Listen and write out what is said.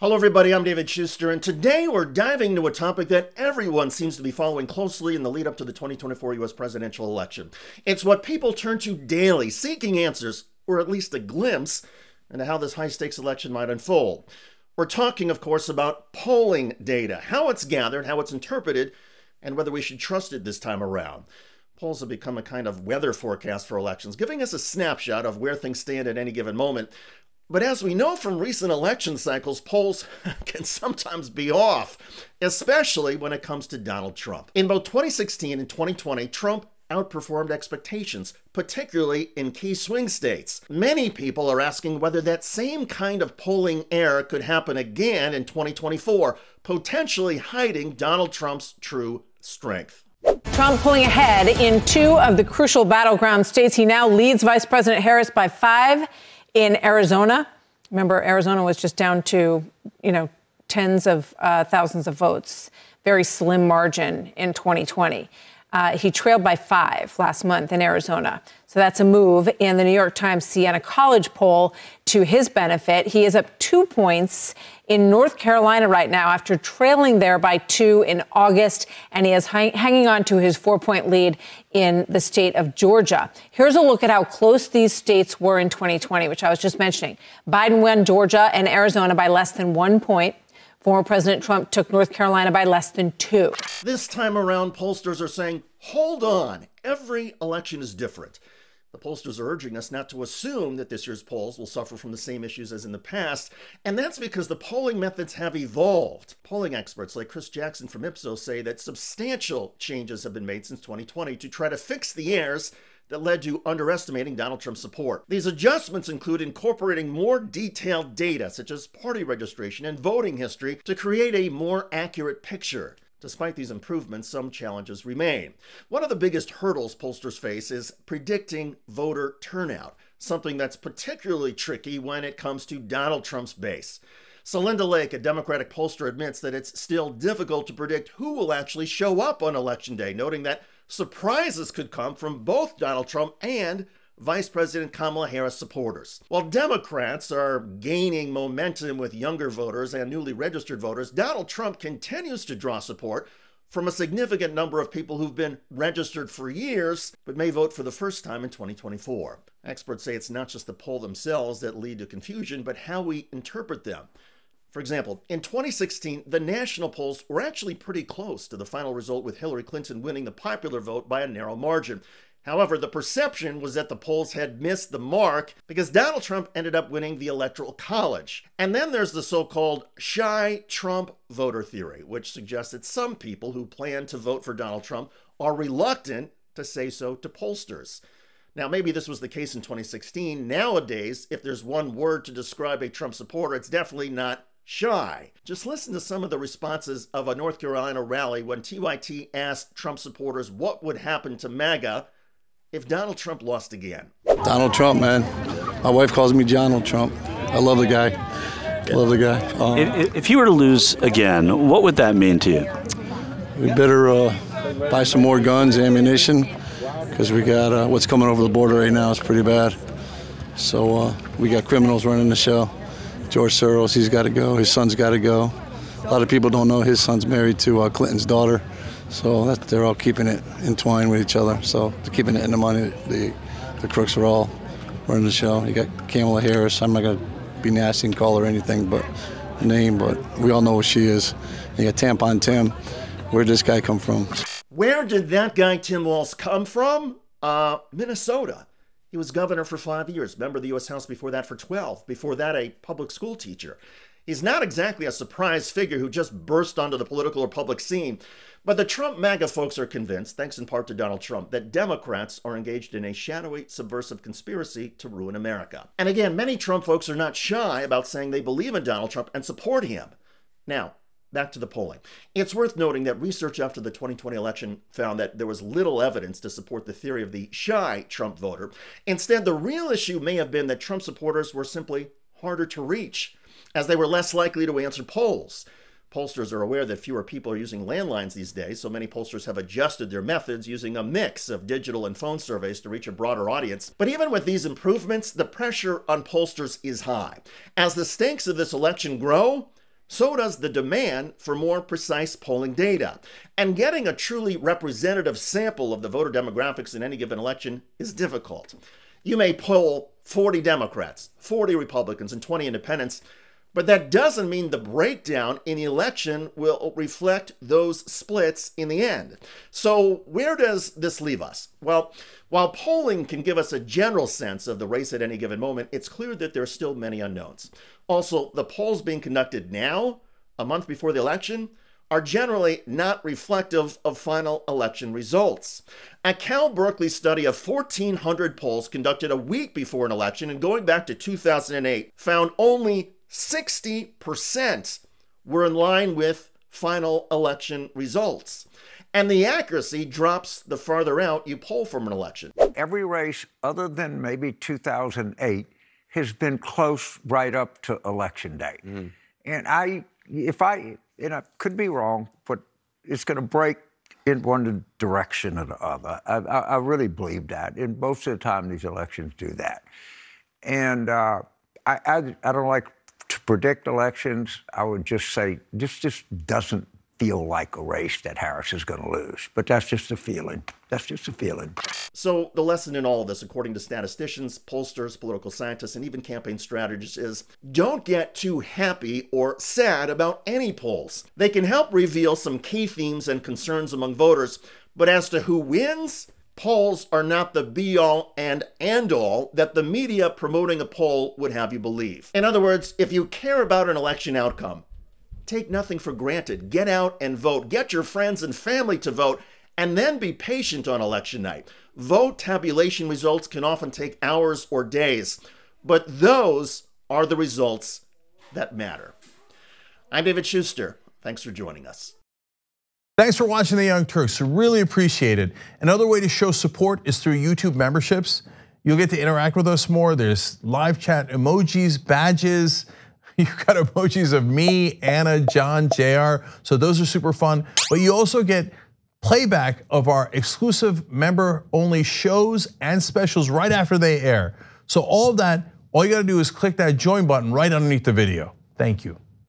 Hello everybody, I'm David Schuster, and today we're diving into a topic that everyone seems to be following closely in the lead up to the 2024 U.S. presidential election. It's what people turn to daily, seeking answers, or at least a glimpse, into how this high-stakes election might unfold. We're talking, of course, about polling data, how it's gathered, how it's interpreted, and whether we should trust it this time around. Polls have become a kind of weather forecast for elections, giving us a snapshot of where things stand at any given moment. But as we know from recent election cycles, polls can sometimes be off, especially when it comes to Donald Trump. In both 2016 and 2020, Trump outperformed expectations, particularly in key swing states. Many people are asking whether that same kind of polling error could happen again in 2024, potentially hiding Donald Trump's true strength. Trump pulling ahead in two of the crucial battleground states. He now leads Vice President Harris by 5 in Arizona. Remember, Arizona was just down to, tens of thousands of votes. Very slim margin in 2020. He trailed by 5 last month in Arizona. So that's a move in the New York Times Siena College poll to his benefit. He is up 2 points in North Carolina right now after trailing there by 2 in August. And he is hanging on to his 4-point lead in the state of Georgia. Here's a look at how close these states were in 2020, which I was just mentioning. Biden won Georgia and Arizona by less than 1 point. Former President Trump took North Carolina by less than 2. This time around, pollsters are saying, hold on, every election is different. The pollsters are urging us not to assume that this year's polls will suffer from the same issues as in the past, and that's because the polling methods have evolved. Polling experts like Chris Jackson from Ipsos say that substantial changes have been made since 2020 to try to fix the errors that led to underestimating Donald Trump's support. These adjustments include incorporating more detailed data, such as party registration and voting history, to create a more accurate picture. Despite these improvements, some challenges remain. One of the biggest hurdles pollsters face is predicting voter turnout, something that's particularly tricky when it comes to Donald Trump's base. So Linda Lake, a Democratic pollster, admits that it's still difficult to predict who will actually show up on Election Day, noting that surprises could come from both Donald Trump and Vice President Kamala Harris supporters. While Democrats are gaining momentum with younger voters and newly registered voters, Donald Trump continues to draw support from a significant number of people who've been registered for years but may vote for the first time in 2024. Experts say it's not just the poll themselves that lead to confusion, but how we interpret them. For example, in 2016, the national polls were actually pretty close to the final result, with Hillary Clinton winning the popular vote by a narrow margin. However, the perception was that the polls had missed the mark because Donald Trump ended up winning the Electoral College. And then there's the so-called shy Trump voter theory, which suggests that some people who plan to vote for Donald Trump are reluctant to say so to pollsters. Now, maybe this was the case in 2016. Nowadays, if there's one word to describe a Trump supporter, it's definitely not shy. Just listen to some of the responses of a North Carolina rally when TYT asked Trump supporters what would happen to MAGA if Donald Trump lost again. Donald Trump, man. My wife calls me Donald Trump. I love the guy. Love the guy. If he were to lose again, what would that mean to you? We better buy some more guns, ammunition, because we got what's coming over the border right now is pretty bad. So we got criminals running the show. George Soros, he's got to go. His son's got to go. A lot of people don't know his son's married to Clinton's daughter. So they're all keeping it entwined with each other. So they're keeping it in the money. The crooks are all running the show. You got Kamala Harris. I'm not going to be nasty and call her anything but a name, but we all know who she is. You got Tampon Tim. Where'd this guy come from? Where did that guy Tim Walz come from? Minnesota. He was governor for 5 years, member of the U.S. House before that for 12. Before that, a public school teacher. He's not exactly a surprise figure who just burst onto the political or public scene. But the Trump MAGA folks are convinced, thanks in part to Donald Trump, that Democrats are engaged in a shadowy, subversive conspiracy to ruin America. And again, many Trump folks are not shy about saying they believe in Donald Trump and support him. Now, back to the polling. It's worth noting that research after the 2020 election found that there was little evidence to support the theory of the shy Trump voter. Instead, the real issue may have been that Trump supporters were simply harder to reach, as they were less likely to answer polls. Pollsters are aware that fewer people are using landlines these days, so many pollsters have adjusted their methods using a mix of digital and phone surveys to reach a broader audience. But even with these improvements, the pressure on pollsters is high. As the stakes of this election grow, so does the demand for more precise polling data. And getting a truly representative sample of the voter demographics in any given election is difficult. You may poll 40 Democrats, 40 Republicans, and 20 independents, but that doesn't mean the breakdown in the election will reflect those splits in the end. So where does this leave us? Well, while polling can give us a general sense of the race at any given moment, it's clear that there are still many unknowns. Also, the polls being conducted now, a month before the election, are generally not reflective of final election results. A Cal Berkeley study of 1,400 polls conducted a week before an election and going back to 2008 found only 60% were in line with final election results. And the accuracy drops the farther out you poll from an election. Every race other than maybe 2008 has been close right up to election day. And I could be wrong, but it's going to break in one direction or the other. I really believe that. And most of the time, these elections do that. And I don't like to predict elections. I would just say this just doesn't feel like a race that Harris is going to lose. But that's just a feeling. That's just a feeling. So the lesson in all of this, according to statisticians, pollsters, political scientists, and even campaign strategists, is don't get too happy or sad about any polls. They can help reveal some key themes and concerns among voters, but as to who wins, polls are not the be-all and end-all that the media promoting a poll would have you believe. In other words, if you care about an election outcome, take nothing for granted. Get out and vote. Get your friends and family to vote, and then be patient on election night. Vote tabulation results can often take hours or days, but those are the results that matter. I'm David Schuster. Thanks for joining us. Thanks for watching The Young Turks. Really appreciate it. Another way to show support is through YouTube memberships. You'll get to interact with us more. There's live chat emojis, badges. You've got emojis of me, Anna, John, JR. So those are super fun. But you also get playback of our exclusive member-only shows and specials right after they air. So all of that, all you gotta do is click that join button right underneath the video. Thank you.